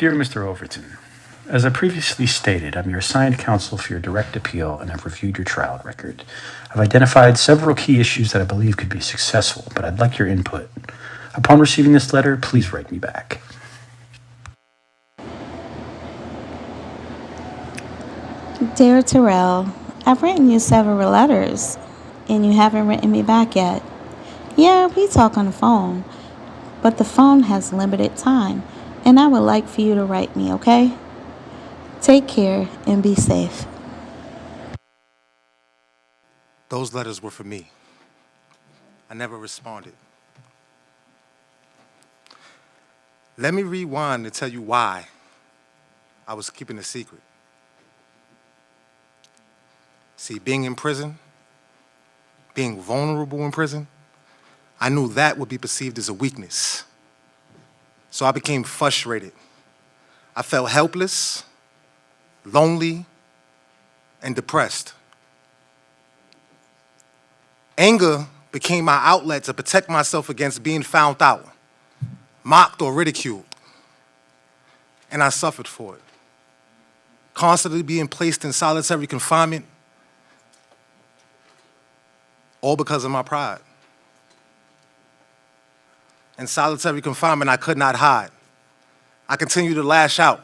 Dear Mr. Overton, as I previously stated, I'm your assigned counsel for your direct appeal and I've reviewed your trial record. I've identified several key issues that I believe could be successful, but I'd like your input. Upon receiving this letter, please write me back. Dear Terrell, I've written you several letters, and you haven't written me back yet. Yeah, we talk on the phone, but the phone has limited time, and I would like for you to write me, okay? Take care and be safe. Those letters were for me. I never responded. Let me rewind to tell you why I was keeping a secret. See, being in prison, being vulnerable in prison, I knew that would be perceived as a weakness. So I became frustrated. I felt helpless, lonely, and depressed. Anger became my outlet to protect myself against being found out, mocked or ridiculed. And I suffered for it. Constantly being placed in solitary confinement, all because of my pride. In solitary confinement, I could not hide. I continued to lash out.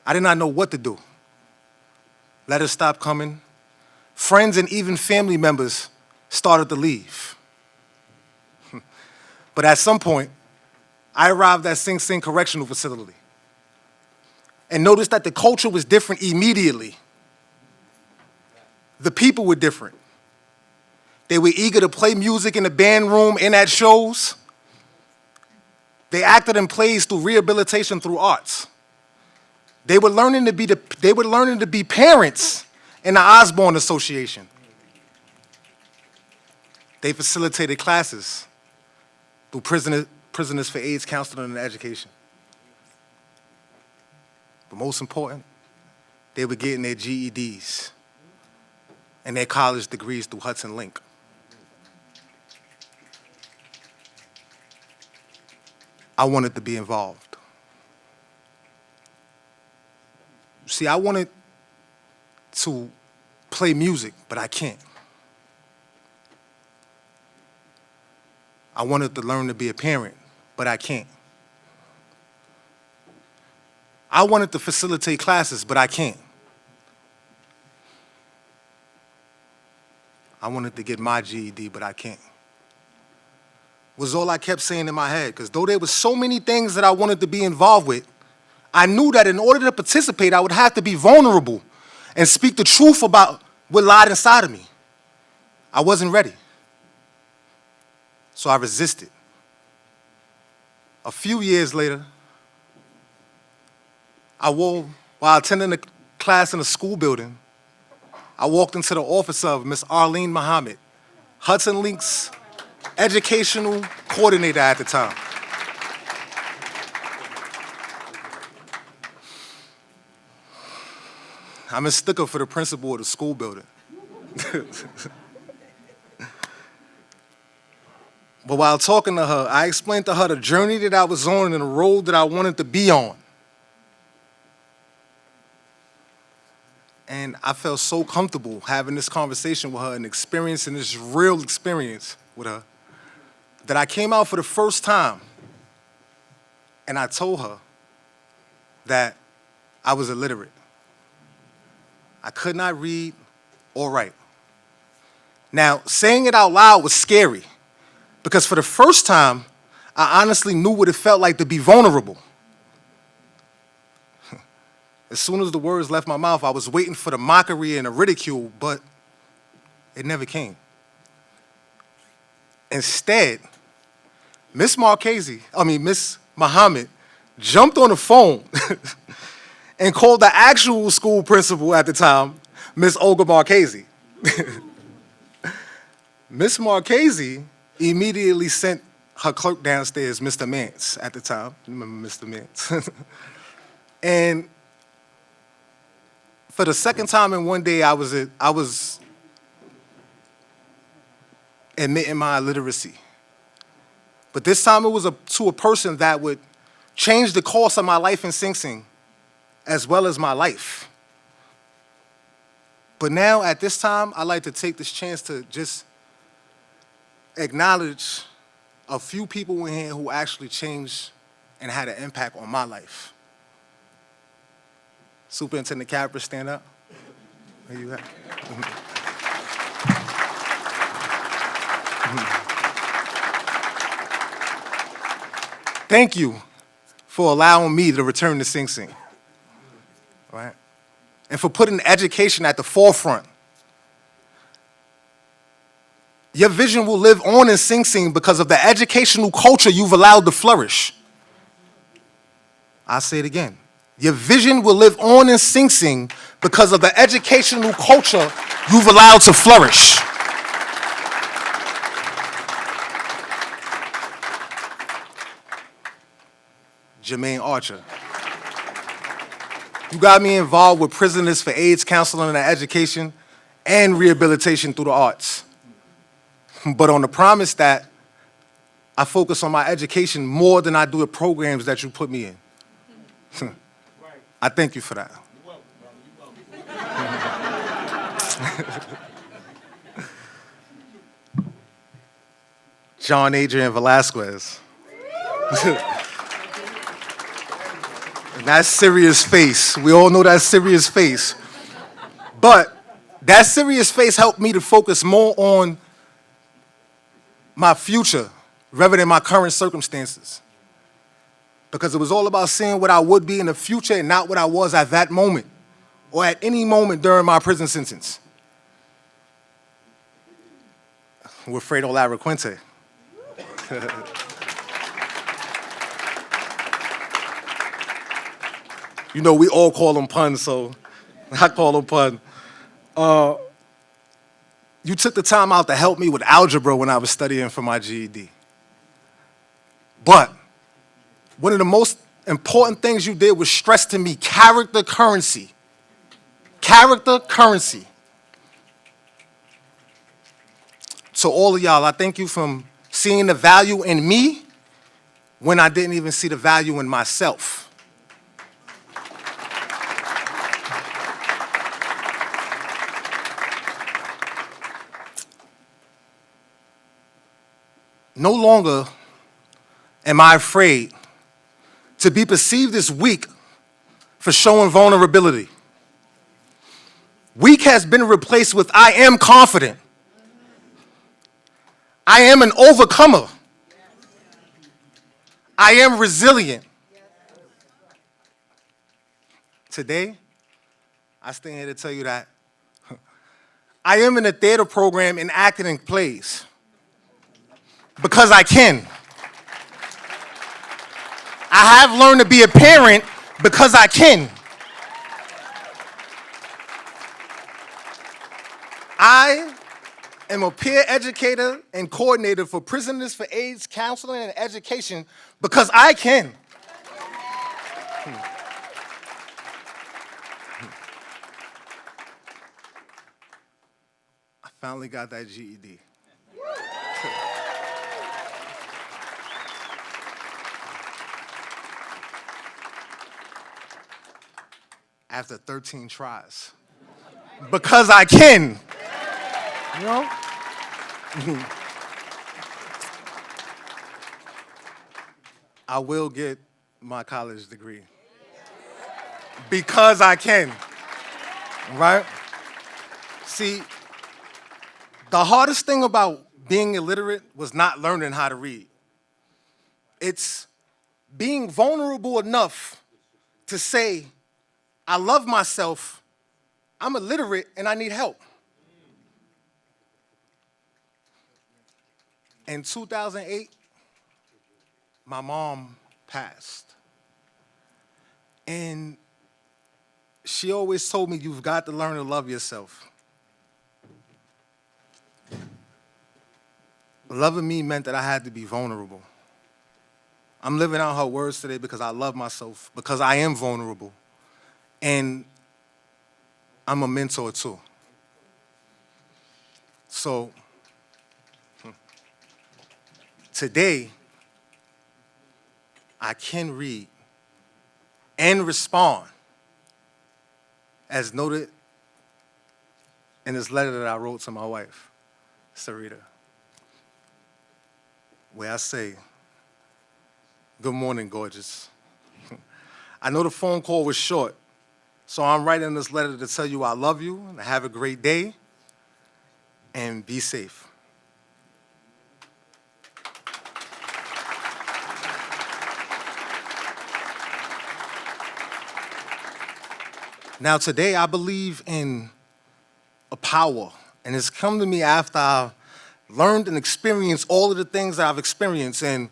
I did not know what to do. Letters stopped coming. Friends and even family members started to leave. But at some point, I arrived at Sing Sing Correctional Facility and noticed that the culture was different immediately. The people were different. They were eager to play music in the band room and at shows. They acted in plays through rehabilitation through arts. They were learning to be parents in the Osborne Association. They facilitated classes through Prisoners for AIDS Counseling and Education. But most important, they were getting their GEDs and their college degrees through Hudson Link. I wanted to be involved. See, I wanted to play music, but I can't. I wanted to learn to be a parent, but I can't. I wanted to facilitate classes, but I can't. I wanted to get my GED, but I can't. Was all I kept saying in my head, because though there were so many things that I wanted to be involved with, I knew that in order to participate, I would have to be vulnerable and speak the truth about what lied inside of me. I wasn't ready. So I resisted. A few years later, while attending a class in a school building, I walked into the office of Miss Arlene Muhammad, Hudson Link's educational coordinator at the time. I mistook her for the principal of the school building. But while talking to her, I explained to her the journey that I was on and the road that I wanted to be on. And I felt so comfortable having this conversation with her and experiencing this real experience with her that I came out for the first time and I told her that I was illiterate. I could not read or write. Now, saying it out loud was scary because for the first time, I honestly knew what it felt like to be vulnerable. As soon as the words left my mouth, I was waiting for the mockery and the ridicule, but it never came. Instead, Miss Muhammad jumped on the phone and called the actual school principal at the time, Miss Olga Marchese. Miss Marchese immediately sent her clerk downstairs, Mr. Mance, at the time. You remember Mr. Mance? And for the second time in one day, I was admitting my illiteracy. But this time it was to a person that would changed the course of my life in Sing Sing, as well as my life. But now, at this time, I'd like to take this chance to just acknowledge a few people in here who actually changed and had an impact on my life. Superintendent Capper, stand up. There you at? Thank you for allowing me to return to Sing Sing, right? And for putting education at the forefront. Your vision will live on in Sing Sing because of the educational culture you've allowed to flourish. I'll say it again. Your vision will live on in Sing Sing because of the educational culture you've allowed to flourish. Jermaine Archer. You got me involved with Prisoners for AIDS counseling and education and rehabilitation through the arts. But on the promise that I focus on my education more than I do the programs that you put me in. I thank you for that. John Adrian Velasquez. And that serious face. We all know that serious face. But that serious face helped me to focus more on my future rather than my current circumstances. Because it was all about seeing what I would be in the future and not what I was at that moment or at any moment during my prison sentence. Wilfredo Larraquente. You know, we all call him Pun, so I call him Pun. You took the time out to help me with algebra when I was studying for my GED. But one of the most important things you did was stress to me character currency. Character currency. So all of y'all, I thank you for seeing the value in me when I didn't even see the value in myself. No longer am I afraid to be perceived as weak for showing vulnerability. Weak has been replaced with I am confident. I am an overcomer. I am resilient. Today, I stand here to tell you that I am in a theater program and acting in plays because I can. I have learned to be a parent because I can. I am a peer educator and coordinator for Prisoners for AIDS counseling and education because I can. I finally got that GED. After 13 tries. Because I can. You know? I will get my college degree. Because I can. Right? See, the hardest thing about being illiterate was not learning how to read. It's being vulnerable enough to say, I love myself, I'm illiterate, and I need help. In 2008, my mom passed. And she always told me, you've got to learn to love yourself. Loving me meant that I had to be vulnerable. I'm living out her words today because I love myself, because I am vulnerable. And I'm a mentor too. So today, I I can read and respond as noted in this letter that I wrote to my wife, Sarita, where I say, "Good morning, gorgeous. I know the phone call was short, so I'm writing this letter to tell you I love you and have a great day and be safe." Now, today I believe in a power, and it's come to me after I've learned and experienced all of the things that I've experienced and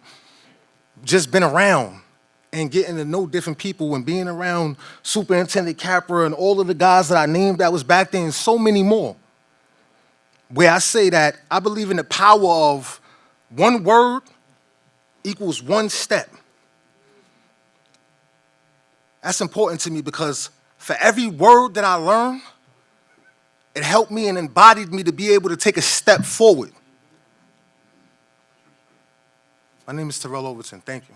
just been around and getting to know different people and being around Superintendent Capra and all of the guys that I named that was back there and so many more, where I say that I believe in the power of one word equals one step. That's important to me because for every word that I learned, it helped me and embodied me to be able to take a step forward. My name is Terrel Overton. Thank you.